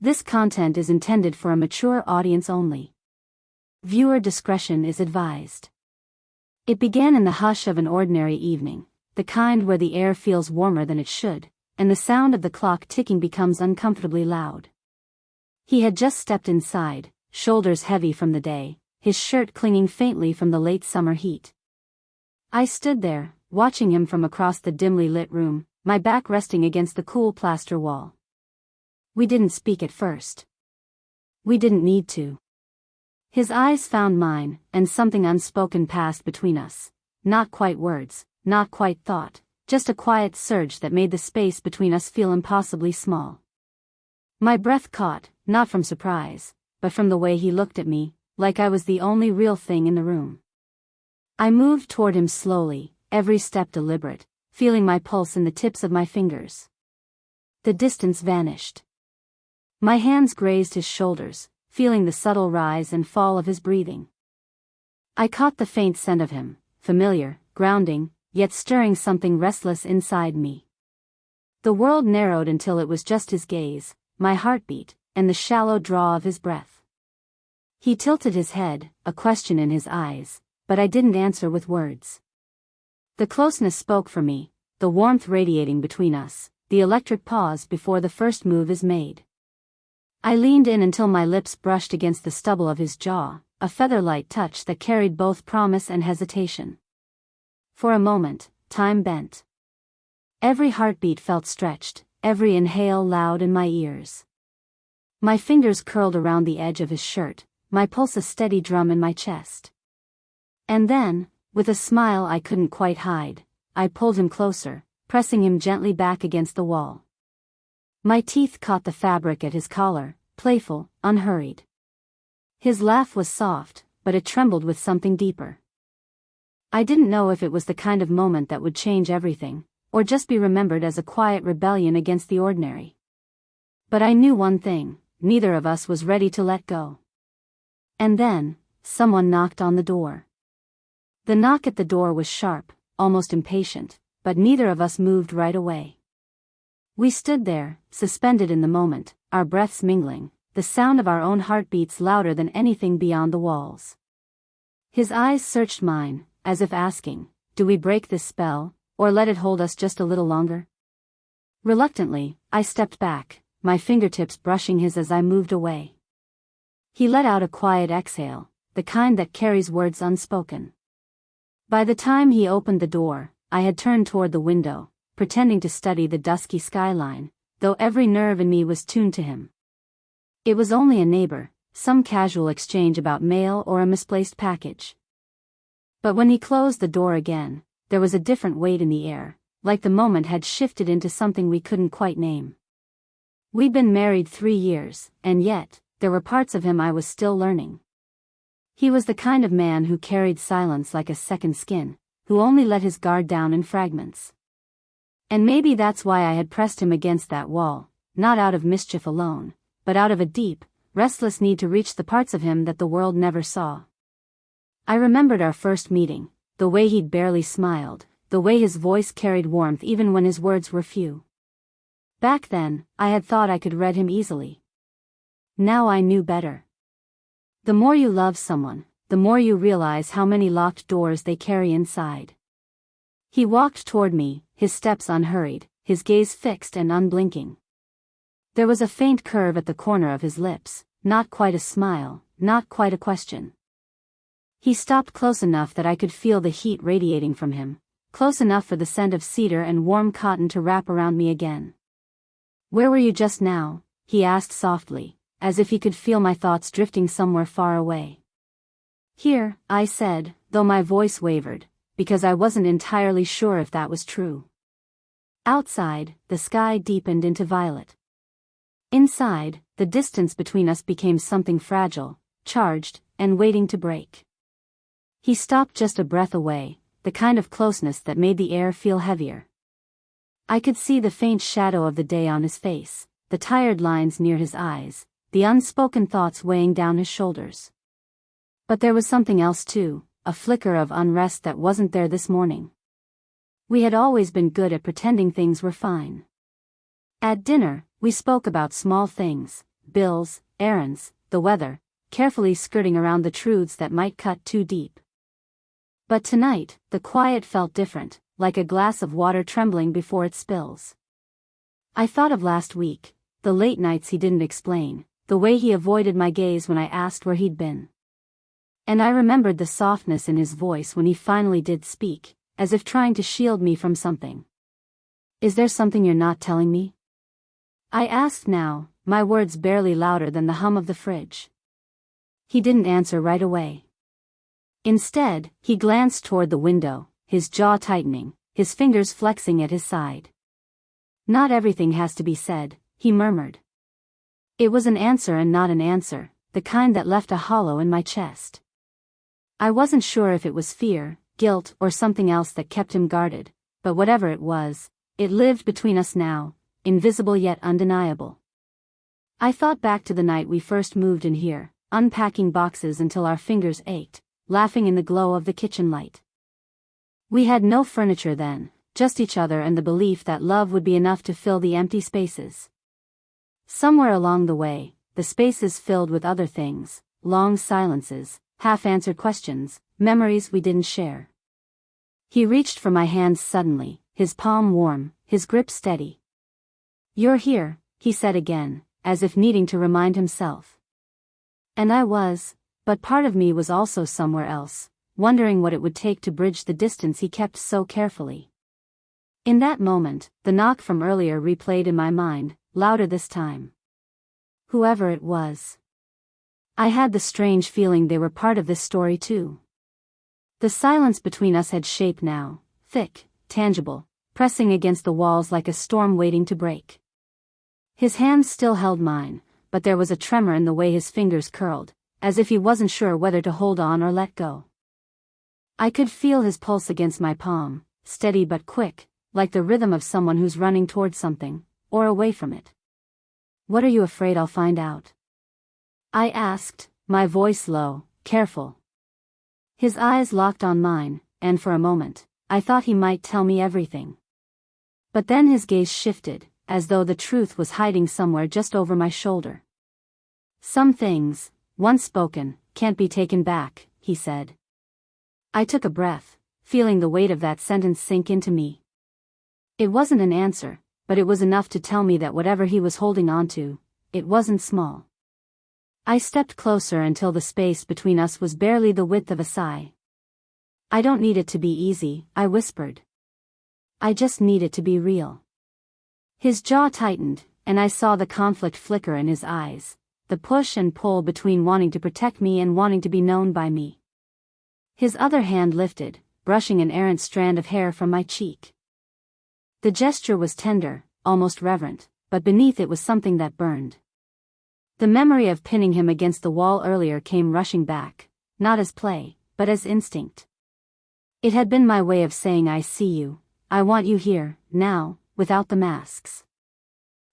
This content is intended for a mature audience only. Viewer discretion is advised. It began in the hush of an ordinary evening, the kind where the air feels warmer than it should, and the sound of the clock ticking becomes uncomfortably loud. He had just stepped inside, shoulders heavy from the day, his shirt clinging faintly from the late summer heat. I stood there, watching him from across the dimly lit room, my back resting against the cool plaster wall. We didn't speak at first. We didn't need to. His eyes found mine, and something unspoken passed between us. Not quite words, not quite thought, just a quiet surge that made the space between us feel impossibly small. My breath caught, not from surprise, but from the way he looked at me, like I was the only real thing in the room. I moved toward him slowly, every step deliberate, feeling my pulse in the tips of my fingers. The distance vanished. My hands grazed his shoulders, feeling the subtle rise and fall of his breathing. I caught the faint scent of him, familiar, grounding, yet stirring something restless inside me. The world narrowed until it was just his gaze, my heartbeat, and the shallow draw of his breath. He tilted his head, a question in his eyes, but I didn't answer with words. The closeness spoke for me, the warmth radiating between us, the electric pause before the first move is made. I leaned in until my lips brushed against the stubble of his jaw, a feather-light touch that carried both promise and hesitation. For a moment, time bent. Every heartbeat felt stretched, every inhale loud in my ears. My fingers curled around the edge of his shirt, my pulse a steady drum in my chest. And then, with a smile I couldn't quite hide, I pulled him closer, pressing him gently back against the wall. My teeth caught the fabric at his collar, playful, unhurried. His laugh was soft, but it trembled with something deeper. I didn't know if it was the kind of moment that would change everything, or just be remembered as a quiet rebellion against the ordinary. But I knew one thing, neither of us was ready to let go. And then, someone knocked on the door. The knock at the door was sharp, almost impatient, but neither of us moved right away. We stood there, suspended in the moment, our breaths mingling, the sound of our own heartbeats louder than anything beyond the walls. His eyes searched mine, as if asking, do we break this spell, or let it hold us just a little longer? Reluctantly, I stepped back, my fingertips brushing his as I moved away. He let out a quiet exhale, the kind that carries words unspoken. By the time he opened the door, I had turned toward the window, pretending to study the dusky skyline, though every nerve in me was tuned to him. It was only a neighbor, some casual exchange about mail or a misplaced package. But when he closed the door again, there was a different weight in the air, like the moment had shifted into something we couldn't quite name. We'd been married 3 years, and yet, there were parts of him I was still learning. He was the kind of man who carried silence like a second skin, who only let his guard down in fragments. And maybe that's why I had pressed him against that wall, not out of mischief alone, but out of a deep, restless need to reach the parts of him that the world never saw. I remembered our first meeting, the way he'd barely smiled, the way his voice carried warmth even when his words were few. Back then, I had thought I could read him easily. Now I knew better. The more you love someone, the more you realize how many locked doors they carry inside. He walked toward me, his steps unhurried, his gaze fixed and unblinking. There was a faint curve at the corner of his lips, not quite a smile, not quite a question. He stopped close enough that I could feel the heat radiating from him, close enough for the scent of cedar and warm cotton to wrap around me again. "Where were you just now?" he asked softly, as if he could feel my thoughts drifting somewhere far away. "Here," I said, though my voice wavered, because I wasn't entirely sure if that was true. Outside, the sky deepened into violet. Inside, the distance between us became something fragile, charged, and waiting to break. He stopped just a breath away, the kind of closeness that made the air feel heavier. I could see the faint shadow of the day on his face, the tired lines near his eyes, the unspoken thoughts weighing down his shoulders. But there was something else too, a flicker of unrest that wasn't there this morning. We had always been good at pretending things were fine. At dinner, we spoke about small things, bills, errands, the weather, carefully skirting around the truths that might cut too deep. But tonight, the quiet felt different, like a glass of water trembling before it spills. I thought of last week, the late nights he didn't explain, the way he avoided my gaze when I asked where he'd been. And I remembered the softness in his voice when he finally did speak, as if trying to shield me from something. "Is there something you're not telling me?" I asked now, my words barely louder than the hum of the fridge. He didn't answer right away. Instead, he glanced toward the window, his jaw tightening, his fingers flexing at his side. "Not everything has to be said," he murmured. It was an answer and not an answer, the kind that left a hollow in my chest. I wasn't sure if it was fear, guilt, or something else that kept him guarded, but whatever it was, it lived between us now, invisible yet undeniable. I thought back to the night we first moved in here, unpacking boxes until our fingers ached, laughing in the glow of the kitchen light. We had no furniture then, just each other and the belief that love would be enough to fill the empty spaces. Somewhere along the way, the spaces filled with other things, long silences, half-answered questions, memories we didn't share. He reached for my hands suddenly, his palm warm, his grip steady. "You're here," he said again, as if needing to remind himself. And I was, but part of me was also somewhere else, wondering what it would take to bridge the distance he kept so carefully. In that moment, the knock from earlier replayed in my mind, louder this time. Whoever it was. I had the strange feeling they were part of this story too. The silence between us had shape now, thick, tangible, pressing against the walls like a storm waiting to break. His hands still held mine, but there was a tremor in the way his fingers curled, as if he wasn't sure whether to hold on or let go. I could feel his pulse against my palm, steady but quick, like the rhythm of someone who's running towards something, or away from it. "What are you afraid I'll find out?" I asked, my voice low, careful. His eyes locked on mine, and for a moment, I thought he might tell me everything. But then his gaze shifted, as though the truth was hiding somewhere just over my shoulder. "Some things, once spoken, can't be taken back," he said. I took a breath, feeling the weight of that sentence sink into me. It wasn't an answer, but it was enough to tell me that whatever he was holding on to, it wasn't small. I stepped closer until the space between us was barely the width of a sigh. "I don't need it to be easy," I whispered. "I just need it to be real." His jaw tightened, and I saw the conflict flicker in his eyes, the push and pull between wanting to protect me and wanting to be known by me. His other hand lifted, brushing an errant strand of hair from my cheek. The gesture was tender, almost reverent, but beneath it was something that burned. The memory of pinning him against the wall earlier came rushing back, not as play, but as instinct. It had been my way of saying "I see you, I want you here, now, without the masks."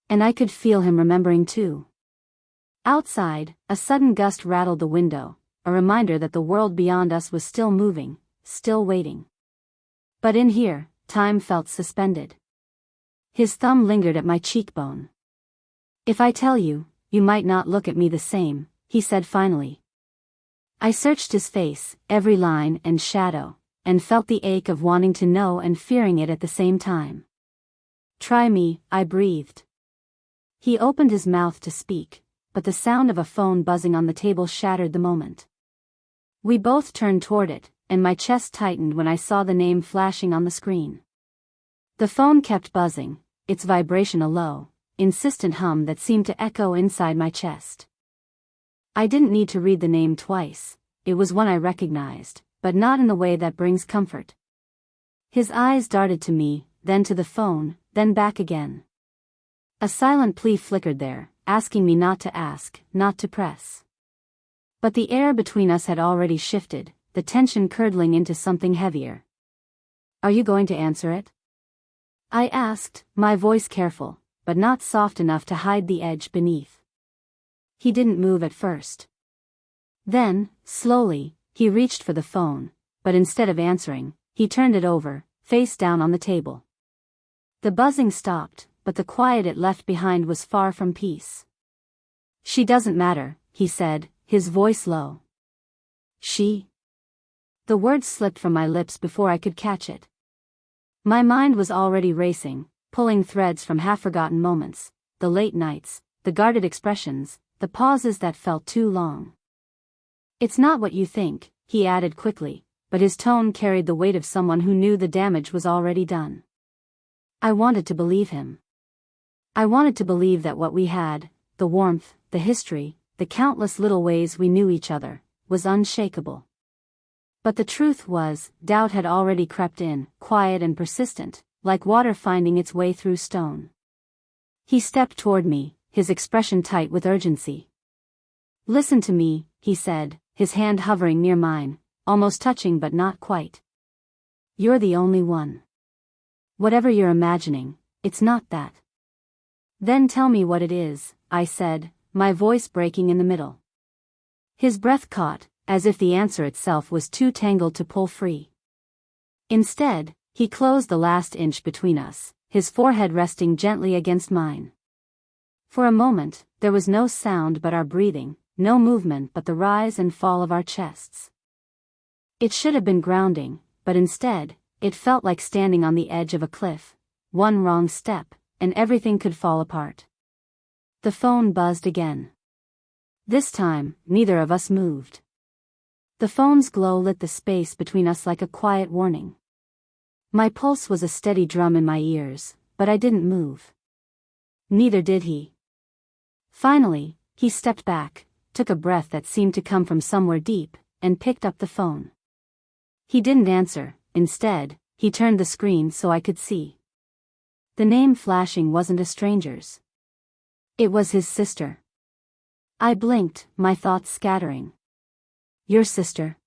And I could feel him remembering too. Outside, a sudden gust rattled the window, a reminder that the world beyond us was still moving, still waiting. But in here, time felt suspended. His thumb lingered at my cheekbone. "If I tell you, you might not look at me the same," he said finally. I searched his face, every line and shadow, and felt the ache of wanting to know and fearing it at the same time. "Try me," I breathed. He opened his mouth to speak, but the sound of a phone buzzing on the table shattered the moment. We both turned toward it, and my chest tightened when I saw the name flashing on the screen. The phone kept buzzing, its vibration a low, insistent hum that seemed to echo inside my chest. I didn't need to read the name twice, it was one I recognized, but not in the way that brings comfort. His eyes darted to me, then to the phone, then back again. A silent plea flickered there, asking me not to ask, not to press. But the air between us had already shifted, the tension curdling into something heavier. "Are you going to answer it?" I asked, my voice careful, but not soft enough to hide the edge beneath. He didn't move at first. Then, slowly, he reached for the phone, but instead of answering, he turned it over, face down on the table. The buzzing stopped, but the quiet it left behind was far from peace. She doesn't matter, he said, his voice low. She? The words slipped from my lips before I could catch it. My mind was already racing, pulling threads from half-forgotten moments, the late nights, the guarded expressions, the pauses that felt too long. It's not what you think, he added quickly, but his tone carried the weight of someone who knew the damage was already done. I wanted to believe him. I wanted to believe that what we had, the warmth, the history, the countless little ways we knew each other, was unshakable. But the truth was, doubt had already crept in, quiet and persistent, like water finding its way through stone. He stepped toward me, his expression tight with urgency. Listen to me, he said, his hand hovering near mine, almost touching but not quite. You're the only one. Whatever you're imagining, it's not that. Then tell me what it is, I said, my voice breaking in the middle. His breath caught, as if the answer itself was too tangled to pull free. Instead, he closed the last inch between us, his forehead resting gently against mine. For a moment, there was no sound but our breathing, no movement but the rise and fall of our chests. It should have been grounding, but instead, it felt like standing on the edge of a cliff. One wrong step, and everything could fall apart. The phone buzzed again. This time, neither of us moved. The phone's glow lit the space between us like a quiet warning. My pulse was a steady drum in my ears, but I didn't move. Neither did he. Finally, he stepped back, took a breath that seemed to come from somewhere deep, and picked up the phone. He didn't answer. Instead, he turned the screen so I could see. The name flashing wasn't a stranger's. It was his sister. I blinked, my thoughts scattering. Your sister?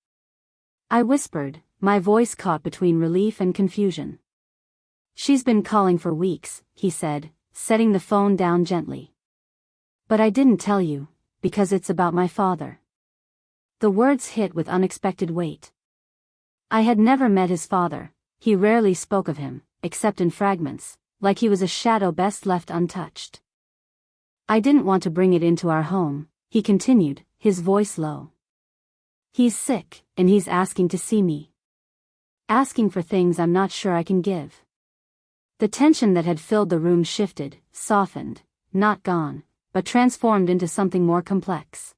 I whispered, my voice caught between relief and confusion. She's been calling for weeks, he said, setting the phone down gently. But I didn't tell you, because it's about my father. The words hit with unexpected weight. I had never met his father. He rarely spoke of him, except in fragments, like he was a shadow best left untouched. I didn't want to bring it into our home, he continued, his voice low. He's sick, and he's asking to see me. Asking for things I'm not sure I can give. The tension that had filled the room shifted, softened, not gone, but transformed into something more complex.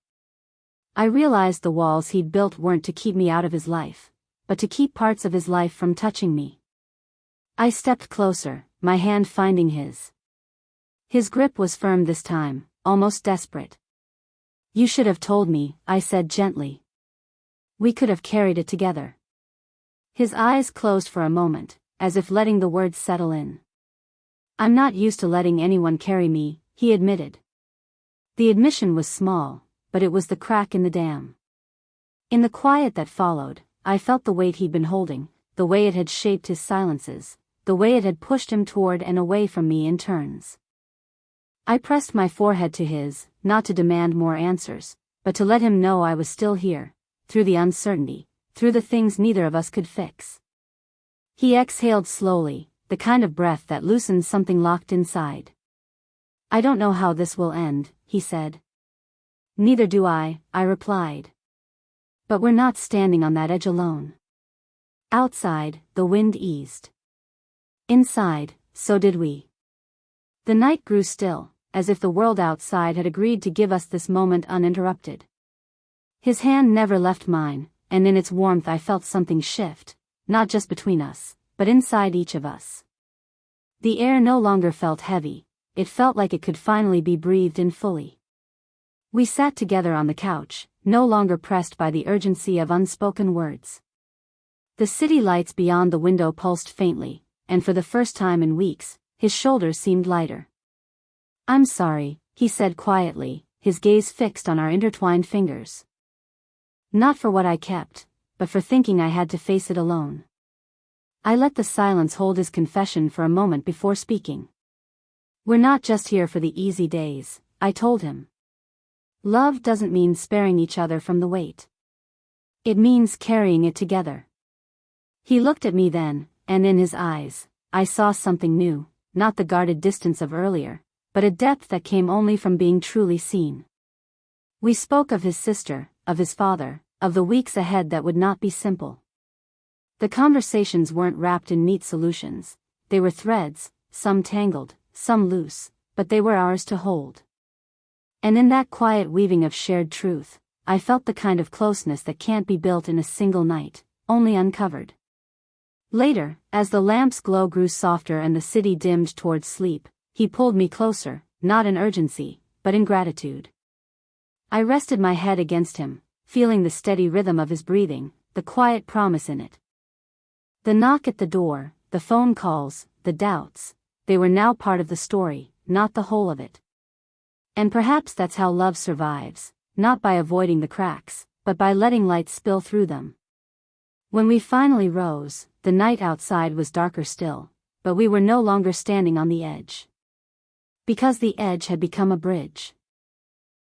I realized the walls he'd built weren't to keep me out of his life, but to keep parts of his life from touching me. I stepped closer, my hand finding his. His grip was firm this time, almost desperate. You should have told me, I said gently. We could have carried it together. His eyes closed for a moment, as if letting the words settle in. I'm not used to letting anyone carry me, he admitted. The admission was small, but it was the crack in the dam. In the quiet that followed, I felt the weight he'd been holding, the way it had shaped his silences, the way it had pushed him toward and away from me in turns. I pressed my forehead to his, not to demand more answers, but to let him know I was still here, through the uncertainty, through the things neither of us could fix. He exhaled slowly, the kind of breath that loosened something locked inside. I don't know how this will end, he said. Neither do I replied. But we're not standing on that edge alone. Outside, the wind eased. Inside, so did we. The night grew still, as if the world outside had agreed to give us this moment uninterrupted. His hand never left mine, and in its warmth I felt something shift, not just between us, but inside each of us. The air no longer felt heavy, it felt like it could finally be breathed in fully. We sat together on the couch, no longer pressed by the urgency of unspoken words. The city lights beyond the window pulsed faintly, and for the first time in weeks, his shoulders seemed lighter. I'm sorry, he said quietly, his gaze fixed on our intertwined fingers. Not for what I kept, but for thinking I had to face it alone. I let the silence hold his confession for a moment before speaking. We're not just here for the easy days, I told him. Love doesn't mean sparing each other from the weight. It means carrying it together. He looked at me then, and in his eyes, I saw something new, not the guarded distance of earlier, but a depth that came only from being truly seen. We spoke of his sister, of his father, of the weeks ahead that would not be simple. The conversations weren't wrapped in neat solutions, they were threads, some tangled, some loose, but they were ours to hold. And in that quiet weaving of shared truth, I felt the kind of closeness that can't be built in a single night, only uncovered. Later, as the lamp's glow grew softer and the city dimmed towards sleep, he pulled me closer, not in urgency, but in gratitude. I rested my head against him, feeling the steady rhythm of his breathing, the quiet promise in it. The knock at the door, the phone calls, the doubts, they were now part of the story, not the whole of it. And perhaps that's how love survives, not by avoiding the cracks, but by letting light spill through them. When we finally rose, the night outside was darker still, but we were no longer standing on the edge. Because the edge had become a bridge.